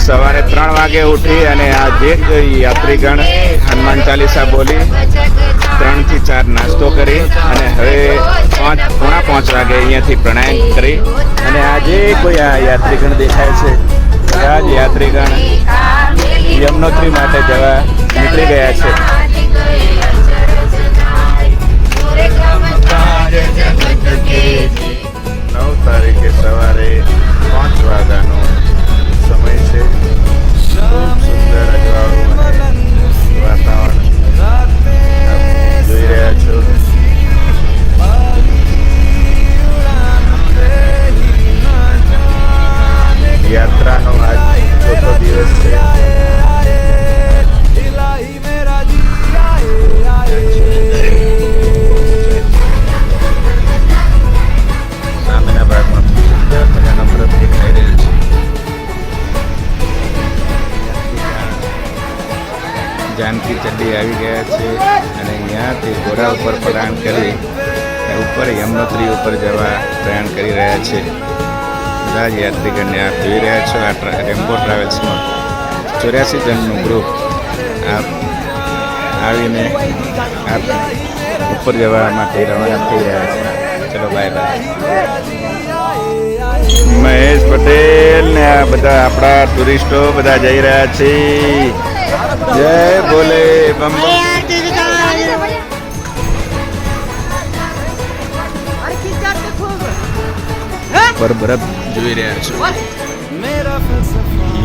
સવારે 3 વાગે ઉઠી અને આ જે યાત્રીગણ હનુમાન ચાલીસા બોલી 3 થી 4 નાસ્તો કરી અને હવે 4:45 વાગે અહીંયાથી પ્રાણાયામ કરી અને આજે કોઈ આ યાત્રીગણ દેખાય છે આ જ યાત્રીગણ યમનોત્રી માટે જવા નીકળી ગયા છે. 9 તારીખે સવારે 5 વાગ્યાનો સમય છે. ખૂબ સુંદર અજવાળું અને વાતાવરણ જોઈ રહ્યા છો. યાત્રાનો આજ 4થો દિવસ છે. સામેના ભાગમાં સુંદર મજાનો બરફ દેખાઈ રહ્યો છે. જાનકી ચડ્ડી આવી ગયા છે અને અહીંયાથી ઘોડા ઉપર પ્રયાણ કરી ઉપર યમનોત્રી ઉપર જવા પ્રયાણ કરી રહ્યા છે. બધા જ યાત્રીગણને આપ જોઈ રહ્યા છો. આ રેમ્બો ટ્રાવેલ્સમાં 84 જણનું ગ્રુપ આપ આવીને આપ ઉપર જવા માટે રવાના થઈ રહ્યા છે. ચલો બાય બાય. મહેશ પટેલ ને આ બધા આપણા ટુરિસ્ટો બધા જઈ રહ્યા છે. જય બોલે બમ પર બરફ જોઈ રહ્યા છો.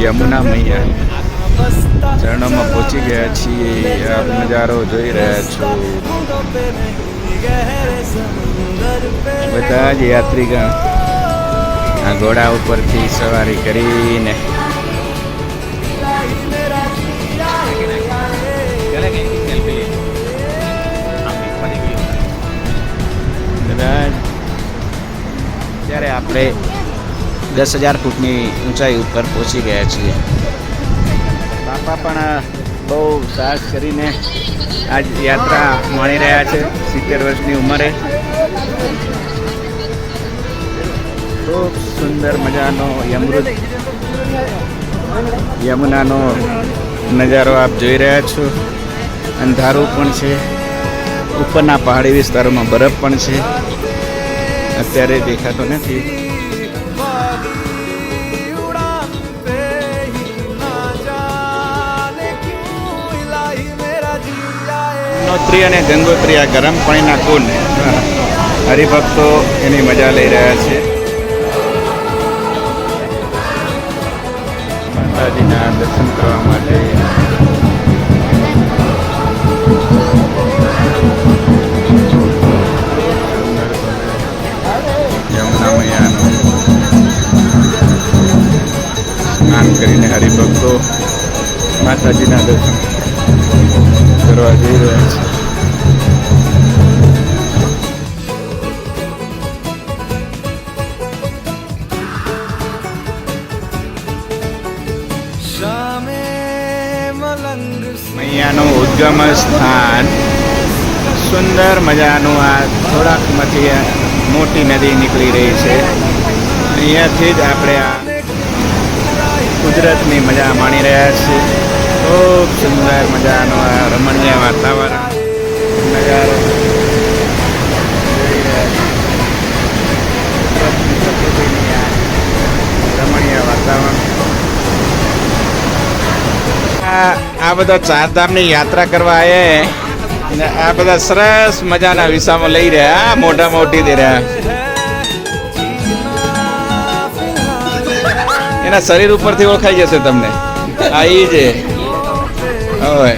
યમુના મૈયા ચરણોમાં પહોંચી ગયા છીએ. આ નજારો જોઈ રહ્યા છો. બધા જ યાત્રીગણ આ ઘોડા ઉપરથી સવારી કરીને ત્યારે આપણે 10,000 ફૂટની ઊંચાઈ ઉપર પહોંચી ગયા છીએ. બાપા પણ બહુ સાહસ કરીને આજ યાત્રા માણી રહ્યા છે. 70 વર્ષની ઉંમરે ખૂબ સુંદર મજાનો યમુનાનો નજારો આપ જોઈ રહ્યા છો. અંધારું પણ છે. ઉપરના પહાડી વિસ્તારોમાં બરફ પણ છે. અત્યારે દેખાતો નથી. યમનોત્રી અને ગંગોત્રી આ ગરમ પાણીના કુંડ હરિભક્તો એની મજા લઈ રહ્યા છે. માતાજીના દર્શન કરવા માટે યમુના મૈયાનું સ્નાન કરીને હરિભક્તો માતાજીના દર્શન કરવા જઈ રહ્યા છે. મૈયાનું ઉદ્ગમ સ્થાન સુંદર મજાનું આ થોડાકમાંથી મોટી નદી નીકળી રહી છે. અહીંયાથી જ આપણે આ કુદરતની મજા માણી રહ્યા છીએ. ખૂબ સુંદર મજાનો આ રમણીય વાતાવરણ નજારો રમણીય વાતાવરણ. આ બધા ચારધામની યાત્રા કરવા આવ્યા આ બધા સરસ મજાના વિસામો લઈ રહ્યા. મોટા મોટી દે રહ્યા. એના શરીર ઉપરથી ઓળખાઈ જશે તમને. આ ઈ છે. હવે